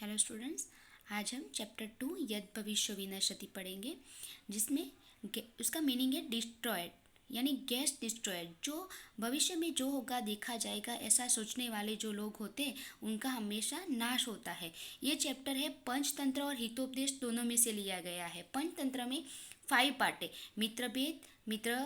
Hello students, आज हम chapter 2 यद भविष्य विनश्यति पढ़ेंगे, जिसमें उसका मीनिंग है डिस्ट्रॉयड, यानी गैस डिस्ट्रॉयड। जो भविष्य में जो होगा देखा जाएगा, ऐसा सोचने वाले जो लोग होते हैं उनका हमेशा नाश होता है। ये चैप्टर है पंचतंत्र और हितोपदेश दोनों में से लिया गया है। पंचतंत्र में 5 पार्ट है: मित्रभेद, मित्र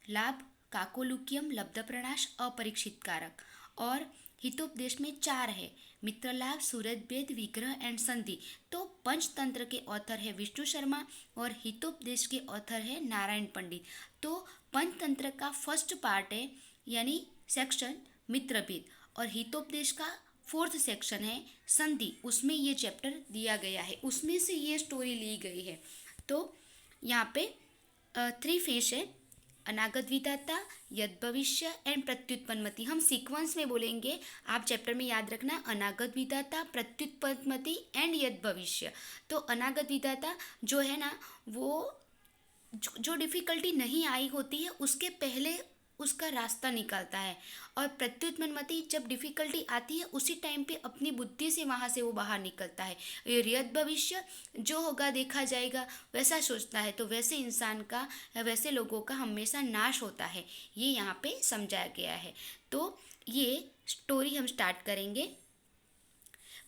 लाभ, काकोलुक्यम, लब्धप्रणाश, अपरीक्षित कारक। और हितोपदेश में 4 है: मित्रलाभ, सूरजभेद, विग्रह एंड संधि। तो पंचतंत्र के ऑथर है विष्णु शर्मा और हितोपदेश के ऑथर है नारायण पंडित। तो पंचतंत्र का फर्स्ट पार्ट है यानी सेक्शन मित्रभेद, और हितोपदेश का 4th सेक्शन है संधि। उसमें ये चैप्टर दिया गया है, उसमें से ये स्टोरी ली गई है। तो यहाँ पे 3 फिश है: अनागत विधाता, यद भविष्य एंड प्रत्युत्पन्नमति। हम सीक्वेंस में बोलेंगे, आप चैप्टर में याद रखना, अनागत विधाता, प्रत्युत्पन्नमति एंड यद भविष्य। तो अनागत विधाता जो है ना, वो जो डिफ़िकल्टी नहीं आई होती है उसके पहले उसका रास्ता निकलता है, और प्रत्युत्पन्नमति जब डिफ़िकल्टी आती है उसी टाइम पे अपनी बुद्धि से वहाँ से वो बाहर निकलता है। यद भविष्य जो होगा देखा जाएगा वैसा सोचता है, तो वैसे इंसान का, वैसे लोगों का हमेशा नाश होता है, ये यहाँ पे समझाया गया है। तो ये स्टोरी हम स्टार्ट करेंगे।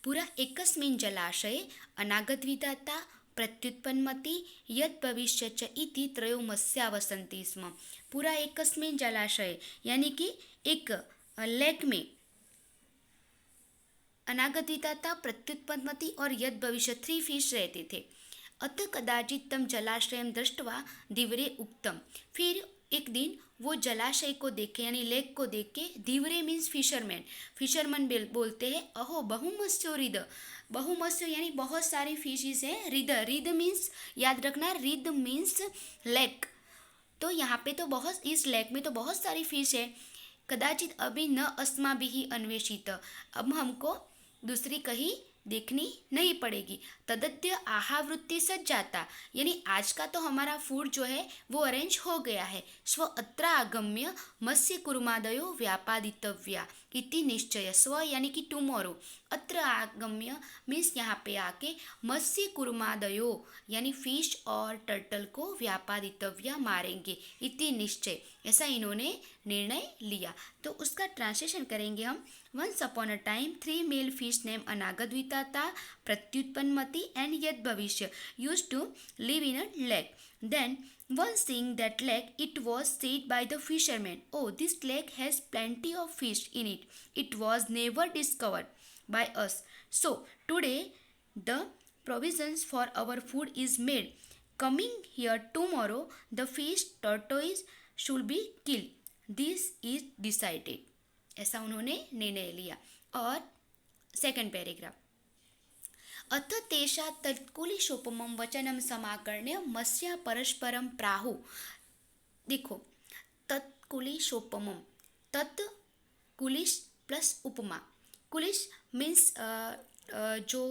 पुरा एकस्मिन् जलाशये अनागत विधाता, प्रत्युत्पन्नमति, यत् भविष्य च इति त्रयोमस्या वसन्ति स्म। पूरा एकस्मिन् जलाशय यानी कि एक लेक में अनागत विधाता, प्रत्युत्पन्नमति और यत् भविष्य 3 फिश रहते थे। अत कदाचित तम जलाशयं दृष्ट्वा धीवरे उक्तम। फिर एक दिन वो जलाशय को देखे यानी लेक को देख के, धीवरे मीन्स फिशरमैन, फिशरमैन बोलते हैं अहो बहुमत्स्यो रिद। बहुमत्स्य यानी बहुत सारी फिशेस हैं। रिद, रिद मीन्स याद रखना, रिद मीन्स लेक। तो यहाँ पे तो बहुत, इस लेक में तो बहुत सारी फिश है। कदाचित अभी न अस्माभिः अन्वेषित, अब हमको दूसरी कहीं देखनी नहीं पड़ेगी। तदद्य आहावृत्ति सज्जाता, यानी आज का तो हमारा फूड जो है वो अरेंज हो गया है। स्व अत्र आगम्य मत्स्य कुर्मादयो व्यापादितव्या इति निश्चय। स्व यानी कि टुमारो, अत्र आगम्य मीन्स यहाँ पे आके, मत्स्य कुर्मादयो यानी फिश और टर्टल को व्यापादितव्या मारेंगे, इति निश्चय, ऐसा इन्होंने निर्णय लिया। तो उसका ट्रांसलेशन करेंगे हम। Once upon a time, 3 male fish named Anagat Vitata, Pratyutpannamati and Yad Bhavishya used to live in a lake. Then, one seeing that lake, it was said by the fishermen, "Oh, this lake has plenty of fish in it. It was never discovered by us. So, today, the provisions for our food is made. Coming here tomorrow, the fish tortoise should be killed. This is decided." ऐसा उन्होंने निर्णय लिया। और second paragraph, अथ तेषा तत्कुलिशोपमं वचनम समाकर्ण्य मत्स्या परस्परम प्राहु। देखो, तत्कुलिशोपमं, तत् कुलिश प्लस उपमा। कुलिश मीन्स जो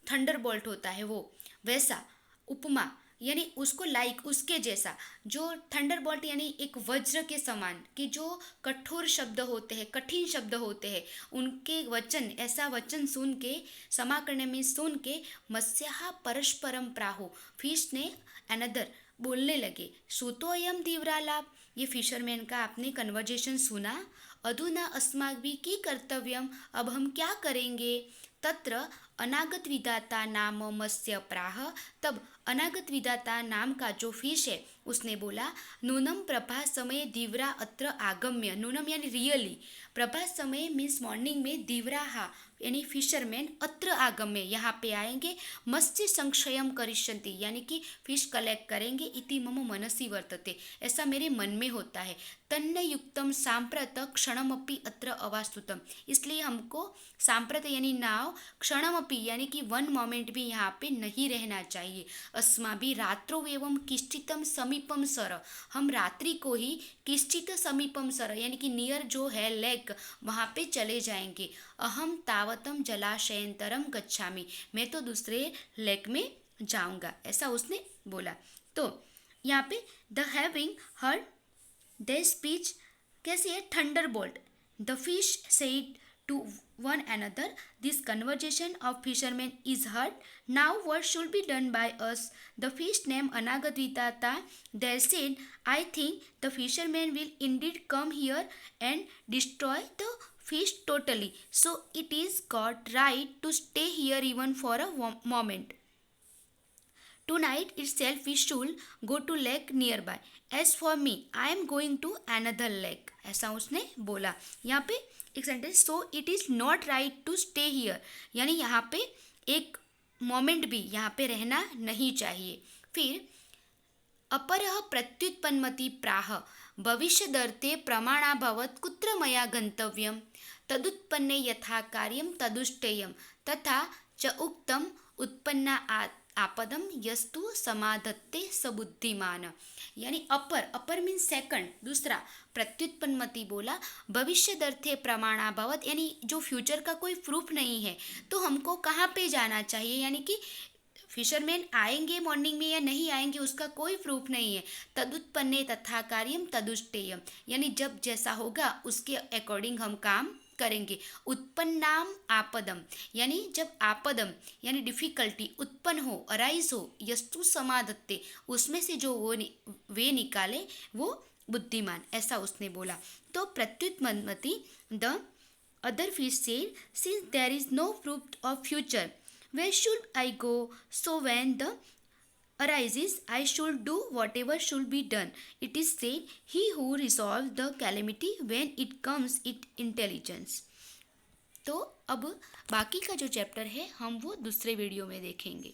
थंडर बोल्ट होता है वो, वैसा। उपमा यानी उसको लाइक, उसके जैसा। जो थंडर बोल्ट यानी एक वज्र के समान, कि जो कठोर शब्द होते हैं, कठिन शब्द होते हैं, उनके वचन, ऐसा वचन सुन के, समा करने में सुन के, मत्स्या परस्परम प्राहु, फिश ने अनदर बोलने लगे। श्रुतोयम धीवरालाप, ये फिशरमैन का आपने कन्वर्जेशन सुना। अधुना अस्माभिः की कर्तव्यम, अब हम क्या करेंगे। तत्र अनागत विधाता नाम मत्स्य प्राह, तब अनागत विधाता नाम का जो फिश है उसने बोला, नूनम प्रभा समय धीवरा अत्र आगम्य। नूनम यानी रियली, प्रभा समय मीन्स मॉर्निंग में, धीवराहा यानी फिशरमैन, अत्र आगम्य यहाँ पे आएंगे, मत्स्य संक्षयम करिष्यन्ति यानी कि फिश कलेक्ट करेंगे, इति मम मनसि वर्तते, ऐसा मेरे मन में होता है। तन्न युक्तम सांप्रत क्षणमपि अत्र अवास्तुतम, इसलिए हमको सांप्रत यानी नाव, क्षणमपि यानी कि 1 मोमेंट भी यहाँ पे नहीं रहना चाहिए। अस्माभिः रात्रौ एवं किश्चितम समीपम सर, हम रात्रि को ही किश्चित समीपम सर यानी कि नियर जो है लेक, वहाँ पे चले जाएंगे। अहम तावतम जलाशयंतरम गच्छामि, मैं तो दूसरे लेक में जाऊंगा, ऐसा उसने बोला। तो यहाँ पे the having heard the speech कैसी है, thunder bolt, the fish said to one another. This conversation of fishermen is heard. Now what should be done by us? The fish named Anagadvitata there said, I think the fishermen will indeed come here and destroy the fish totally. So it is got right to stay here even for a moment. Tonight itself we should go to lake nearby. As for me, I am going to another lake. ऐसा उसने बोला. यहाँ पे एक sentence, so it is not right to stay here, यानी यहाँ पे एक मोमेंट भी यहाँ पे रहना नहीं चाहिए. फिर अपरः प्रत्युत्पन्नमति प्राह भविष्यदर्थे प्रमाणाभवत् कुत्र मया गन्तव्यं तदुत्पन्ने यथा कार्यं तदुष्टेयं तथा च उक्तम् उत्पन्ना आपदम यस्तु समाधत्ते सबुद्धिमान. यानी अपर मीन्स सेकंड, दूसरा प्रत्युत्पन्नमति बोला, भविष्यदर्थे प्रमाणाभवत यानी जो फ्यूचर का कोई प्रूफ नहीं है तो हमको कहाँ पे जाना चाहिए, यानी कि फिशरमैन आएंगे मॉर्निंग में या नहीं आएंगे उसका कोई प्रूफ नहीं है. तदुत्पन्ने तथा कार्यम तदुष्टेयम, यानी जब जैसा होगा उसके अकॉर्डिंग हम काम करेंगे. उत्पन्नाम आपदम, यानी जब आपदम यानी डिफ़िकल्टी उत्पन्न हो, अराइज हो, यस्तु समाधत्ते उसमें से जो वो वे निकाले वो बुद्धिमान, ऐसा उसने बोला. तो Pratyutpannamati the other fish said, since there is no proof of future where should I go? So when the arises, I should do whatever should be done. It is said, he who resolves the calamity when it comes it intelligence. तो अब बाकी का जो chapter है हम वो दूसरे video में देखेंगे.